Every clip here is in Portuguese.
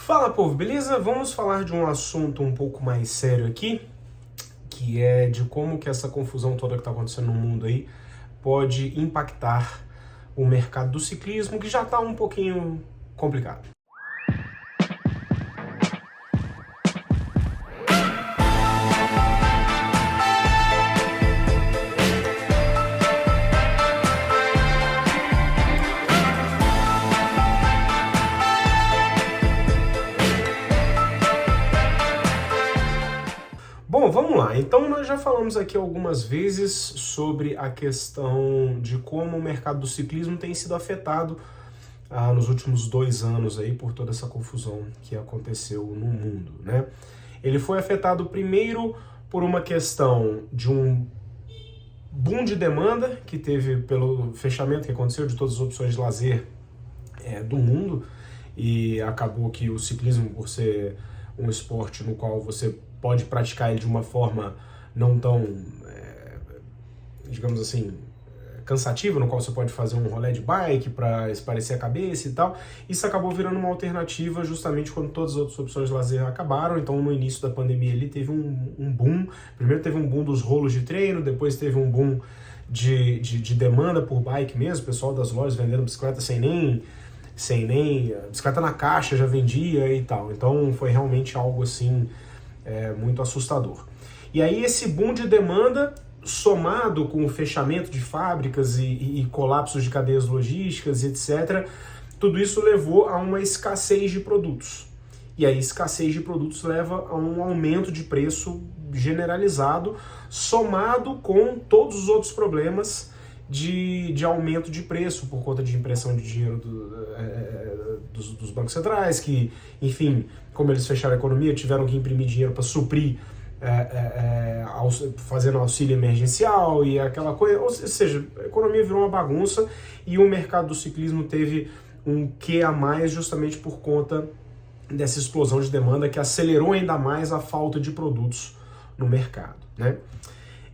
Fala, povo, beleza? Vamos falar de um assunto um pouco mais sério aqui, que é de como que essa confusão toda que está acontecendo no mundo aí pode impactar o mercado do ciclismo, que já está um pouquinho complicado. Bom, vamos lá. Então nós já falamos aqui algumas vezes sobre a questão de como o mercado do ciclismo tem sido afetado nos últimos 2 anos aí por toda essa confusão que aconteceu no mundo, né? Ele foi afetado primeiro por uma questão de um boom de demanda que teve pelo fechamento que aconteceu de todas as opções de lazer do mundo, e acabou que o ciclismo, por ser um esporte no qual você pode praticar ele de uma forma não tão, digamos assim, cansativa, no qual você pode fazer um rolê de bike para espairecer a cabeça e tal. Isso acabou virando uma alternativa justamente quando todas as outras opções de lazer acabaram. Então, no início da pandemia, ele teve um boom. Primeiro teve um boom dos rolos de treino, depois teve um boom de demanda por bike mesmo, o pessoal das lojas vendendo bicicleta sem nem bicicleta na caixa já vendia e tal. Então, foi realmente algo assim muito assustador. E aí esse boom de demanda, somado com o fechamento de fábricas e colapsos de cadeias logísticas, etc., tudo isso levou a uma escassez de produtos. E aí escassez de produtos leva a um aumento de preço generalizado, somado com todos os outros problemas de aumento de preço por conta de impressão de dinheiro dos bancos centrais, que, enfim, como eles fecharam a economia, tiveram que imprimir dinheiro para suprir, fazendo auxílio emergencial e aquela coisa. Ou seja, a economia virou uma bagunça e o mercado do ciclismo teve um quê a mais justamente por conta dessa explosão de demanda que acelerou ainda mais a falta de produtos no mercado, né?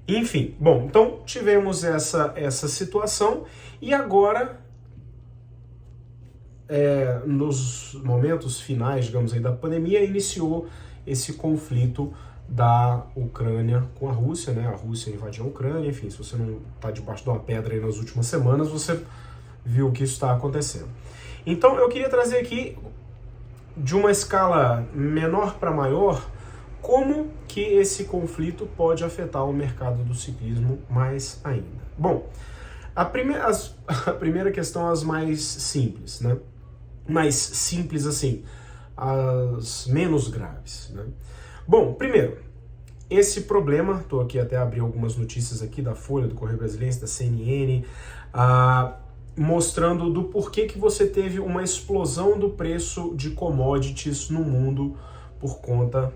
Enfim, bom, então tivemos essa situação e agora, nos momentos finais, digamos aí, da pandemia, iniciou esse conflito da Ucrânia com a Rússia, né? A Rússia invadiu a Ucrânia, enfim, se você não está debaixo de uma pedra aí nas últimas semanas, você viu que isso está acontecendo. Então eu queria trazer aqui, de uma escala menor para maior, como que esse conflito pode afetar o mercado do ciclismo mais ainda. Bom, a primeira questão, as mais simples, né? Mais simples assim, as menos graves, né? Bom, primeiro, esse problema, estou aqui até abrir algumas notícias aqui da Folha, do Correio Brasiliense, da CNN, mostrando do porquê que você teve uma explosão do preço de commodities no mundo por conta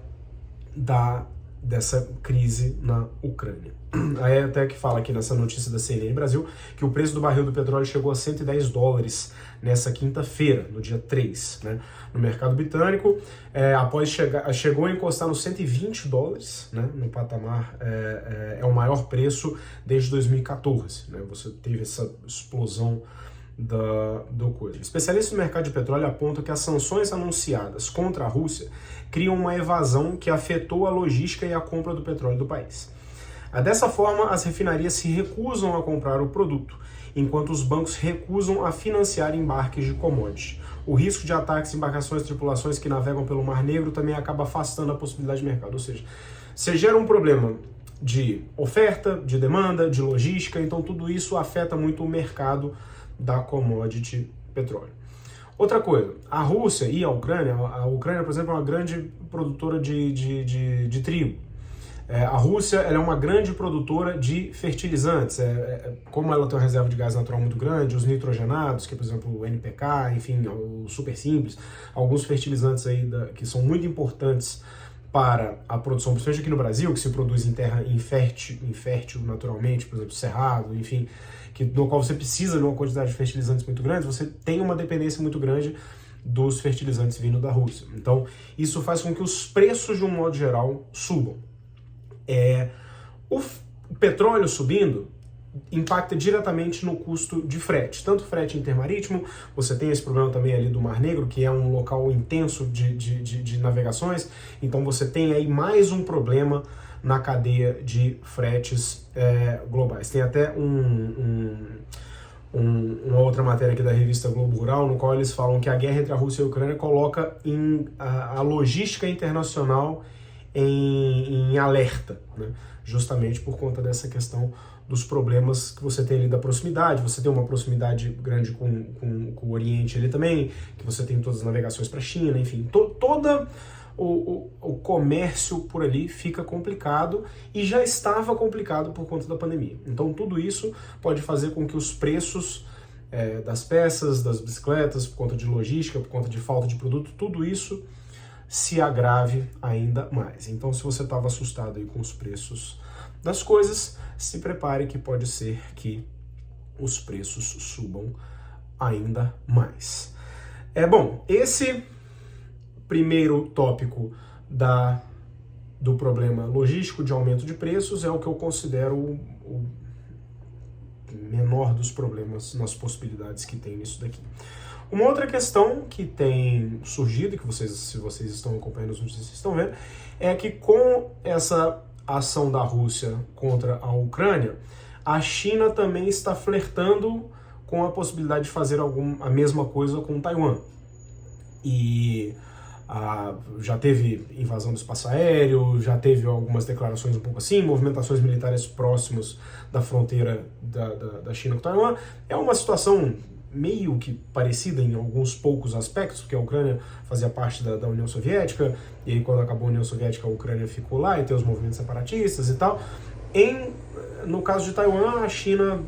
dessa crise na Ucrânia. Aí até que fala aqui nessa notícia da CNN Brasil que o preço do barril do petróleo chegou a $110 nessa quinta-feira, no dia 3, né? No mercado britânico, após chegou a encostar nos $120, né? No patamar, é o maior preço desde 2014, né? Você teve essa explosão do coisa. Especialistas no mercado de petróleo apontam que as sanções anunciadas contra a Rússia criam uma evasão que afetou a logística e a compra do petróleo do país. Dessa forma, as refinarias se recusam a comprar o produto, enquanto os bancos recusam a financiar embarques de commodities. O risco de ataques a embarcações e tripulações que navegam pelo Mar Negro também acaba afastando a possibilidade de mercado. Ou seja, você gera um problema de oferta, de demanda, de logística, então tudo isso afeta muito o mercado da commodity petróleo. Outra coisa, a Rússia e a Ucrânia, por exemplo, é uma grande produtora de trigo. A Rússia ela é uma grande produtora de fertilizantes, como ela tem uma reserva de gás natural muito grande, os nitrogenados, que é, por exemplo, o NPK, enfim, o super simples, alguns fertilizantes aí que são muito importantes para a produção, principalmente aqui no Brasil, que se produz em terra infértil naturalmente, por exemplo, cerrado, enfim, no qual você precisa de uma quantidade de fertilizantes muito grande, você tem uma dependência muito grande dos fertilizantes vindo da Rússia. Então, isso faz com que os preços, de um modo geral, subam. O petróleo subindo impacta diretamente no custo de frete, tanto frete intermarítimo, você tem esse problema também ali do Mar Negro, que é um local intenso de navegações, então você tem aí mais um problema na cadeia de fretes globais. Tem até uma outra matéria aqui da revista Globo Rural, no qual eles falam que a guerra entre a Rússia e a Ucrânia coloca a logística internacional em alerta, né? Justamente por conta dessa questão dos problemas que você tem ali da proximidade. Você tem uma proximidade grande com o Oriente ali também, que você tem todas as navegações para a China, enfim, todo o comércio por ali fica complicado e já estava complicado por conta da pandemia. Então tudo isso pode fazer com que os preços das peças, das bicicletas, por conta de logística, por conta de falta de produto, tudo isso se agrave ainda mais. Então, se você estava assustado aí com os preços das coisas, se prepare que pode ser que os preços subam ainda mais. Bom, esse primeiro tópico do problema logístico de aumento de preços é o que eu considero o menor dos problemas nas possibilidades que tem nisso daqui. Uma outra questão que tem surgido, que se vocês estão acompanhando as notícias, vocês estão vendo, é que com essa ação da Rússia contra a Ucrânia, a China também está flertando com a possibilidade de fazer a mesma coisa com Taiwan. E já teve invasão do espaço aéreo, já teve algumas declarações um pouco assim, movimentações militares próximos da fronteira da China com Taiwan. É uma situação meio que parecida em alguns poucos aspectos, porque a Ucrânia fazia parte da União Soviética, e aí quando acabou a União Soviética a Ucrânia ficou lá, e tem os movimentos separatistas e tal. No caso de Taiwan, a China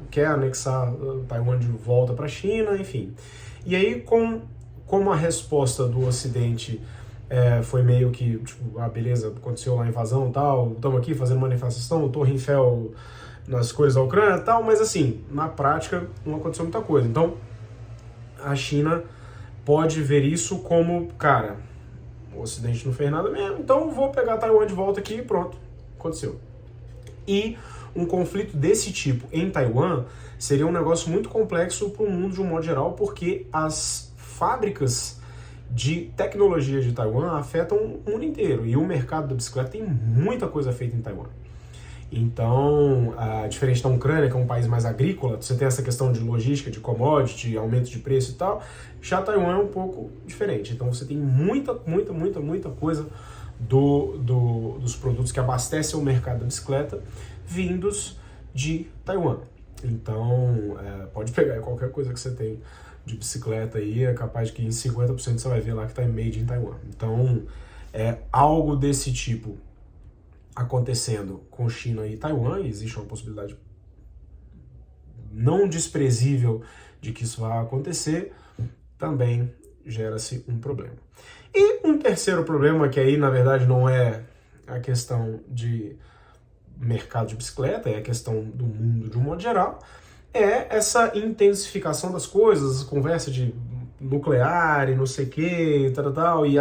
quer anexar Taiwan de volta para a China, enfim. E aí, como a resposta do Ocidente foi meio que, tipo, beleza, aconteceu lá a invasão e tal, estamos aqui fazendo manifestação, Torre Eiffel nas cores da Ucrânia e tal, mas assim, na prática não aconteceu muita coisa. Então, a China pode ver isso como, cara, o Ocidente não fez nada mesmo, então vou pegar Taiwan de volta aqui e pronto, aconteceu. E um conflito desse tipo em Taiwan seria um negócio muito complexo para o mundo de um modo geral, porque as fábricas de tecnologia de Taiwan afetam o mundo inteiro, e o mercado da bicicleta tem muita coisa feita em Taiwan. Então, diferente da Ucrânia, que é um país mais agrícola, você tem essa questão de logística, de commodity, aumento de preço e tal, já Taiwan é um pouco diferente. Então você tem muita coisa dos produtos que abastecem o mercado da bicicleta vindos de Taiwan. Então, pode pegar qualquer coisa que você tem de bicicleta aí, é capaz de que em 50% você vai ver lá que está made in Taiwan. Então, algo desse tipo acontecendo com China e Taiwan, e existe uma possibilidade não desprezível de que isso vai acontecer, também gera-se um problema. E um terceiro problema, que aí na verdade não é a questão de mercado de bicicleta, é a questão do mundo de um modo geral, é essa intensificação das coisas, conversa de nuclear e não sei o que, tal, e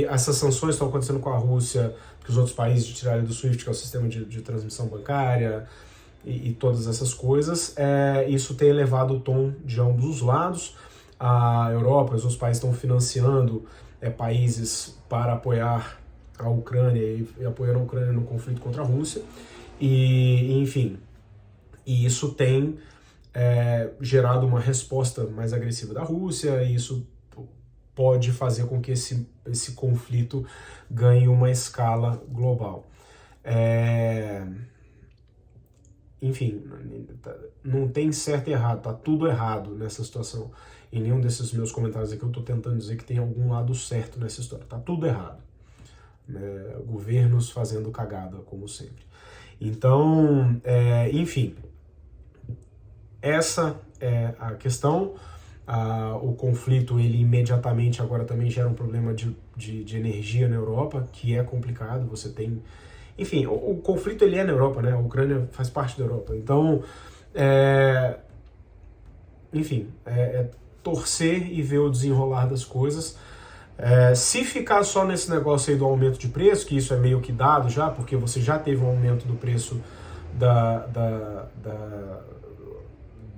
essas sanções estão acontecendo com a Rússia, que os outros países tiraram do SWIFT, que é o sistema de transmissão bancária, e todas essas coisas. Isso tem elevado o tom de ambos os lados. A Europa, os outros países estão financiando países para apoiar a Ucrânia e apoiando a Ucrânia no conflito contra a Rússia. E enfim, e isso tem gerado uma resposta mais agressiva da Rússia, e isso pode fazer com que esse conflito ganhe uma escala global. Enfim, não tem certo e errado, tá tudo errado nessa situação. Em nenhum desses meus comentários aqui eu tô tentando dizer que tem algum lado certo nessa história, tá tudo errado. Governos fazendo cagada, como sempre. Então, enfim, essa é a questão. O conflito, ele imediatamente agora também gera um problema de energia na Europa, que é complicado. Você tem, enfim, o conflito ele é na Europa, né? A Ucrânia faz parte da Europa. Então, enfim, torcer e ver o desenrolar das coisas. Se ficar só nesse negócio aí do aumento de preço, que isso é meio que dado já, porque você já teve um aumento do preço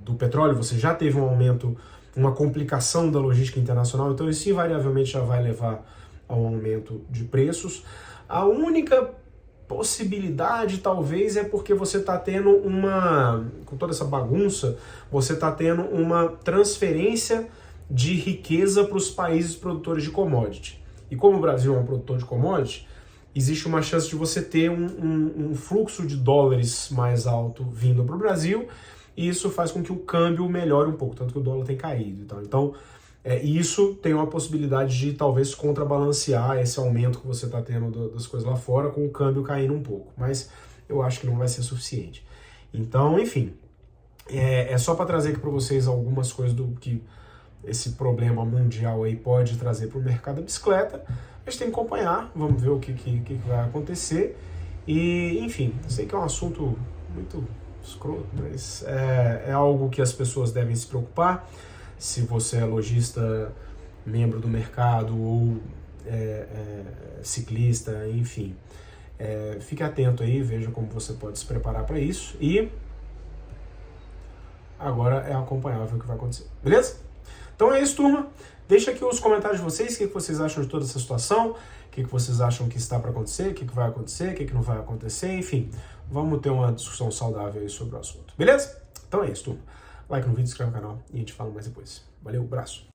do petróleo, você já teve um aumento, uma complicação da logística internacional, então isso invariavelmente já vai levar a um aumento de preços. A única possibilidade, talvez, é porque você está tendo com toda essa bagunça, você está tendo uma transferência de riqueza para os países produtores de commodity. E como o Brasil é um produtor de commodity, existe uma chance de você ter um fluxo de dólares mais alto vindo para o Brasil, e isso faz com que o câmbio melhore um pouco, tanto que o dólar tem caído. Então, isso tem uma possibilidade de talvez contrabalancear esse aumento que você está tendo das coisas lá fora com o câmbio caindo um pouco, mas eu acho que não vai ser suficiente. Então, enfim, é só para trazer aqui para vocês algumas coisas do que esse problema mundial aí pode trazer para o mercado da bicicleta. A gente tem que acompanhar, vamos ver o que vai acontecer. E, enfim, sei que é um assunto muito escroto, mas é algo que as pessoas devem se preocupar. Se você é lojista, membro do mercado ou ciclista, enfim, fique atento aí, veja como você pode se preparar para isso. E agora é acompanhar, ver o que vai acontecer, beleza? Então é isso, turma. Deixa aqui os comentários de vocês, o que vocês acham de toda essa situação, o que vocês acham que está para acontecer, o que vai acontecer, o que não vai acontecer, enfim. Vamos ter uma discussão saudável aí sobre o assunto, beleza? Então é isso, turma. Like no vídeo, inscreve no canal e a gente fala mais depois. Valeu, abraço!